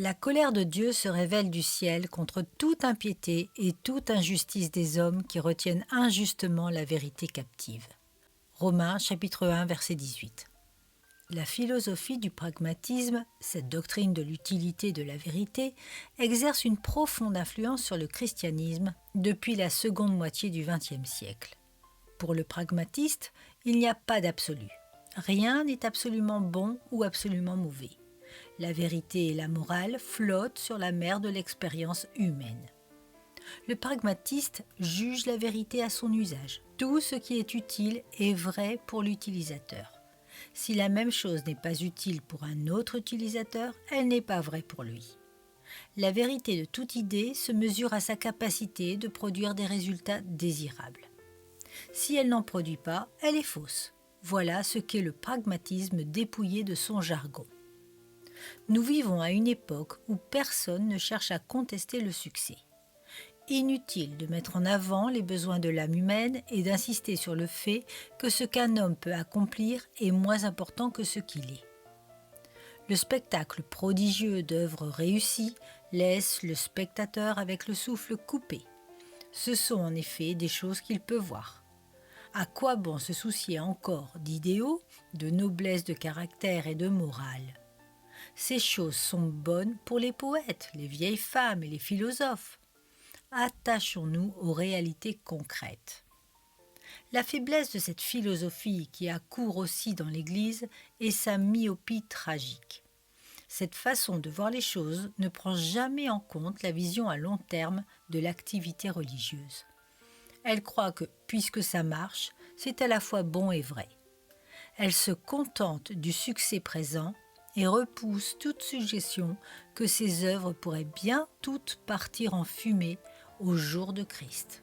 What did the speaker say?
La colère de Dieu se révèle du ciel contre toute impiété et toute injustice des hommes qui retiennent injustement la vérité captive. Romains chapitre 1 verset 18. La philosophie du pragmatisme, cette doctrine de l'utilité de la vérité, exerce une profonde influence sur le christianisme depuis la seconde moitié du XXe siècle. Pour le pragmatiste, il n'y a pas d'absolu. Rien n'est absolument bon ou absolument mauvais. La vérité et la morale flottent sur la mer de l'expérience humaine. Le pragmatiste juge la vérité à son usage. Tout ce qui est utile est vrai pour l'utilisateur. Si la même chose n'est pas utile pour un autre utilisateur, elle n'est pas vraie pour lui. La vérité de toute idée se mesure à sa capacité de produire des résultats désirables. Si elle n'en produit pas, elle est fausse. Voilà ce qu'est le pragmatisme dépouillé de son jargon. Nous vivons à une époque où personne ne cherche à contester le succès. Inutile de mettre en avant les besoins de l'âme humaine et d'insister sur le fait que ce qu'un homme peut accomplir est moins important que ce qu'il est. Le spectacle prodigieux d'œuvres réussies laisse le spectateur avec le souffle coupé. Ce sont en effet des choses qu'il peut voir. À quoi bon se soucier encore d'idéaux, de noblesse de caractère et de morale ? Ces choses sont bonnes pour les poètes, les vieilles femmes et les philosophes. Attachons-nous aux réalités concrètes. La faiblesse de cette philosophie qui a cours aussi dans l'Église est sa myopie tragique. Cette façon de voir les choses ne prend jamais en compte la vision à long terme de l'activité religieuse. Elle croit que, puisque ça marche, c'est à la fois bon et vrai. Elle se contente du succès présent et repousse toute suggestion que ses œuvres pourraient bien toutes partir en fumée au jour de Christ.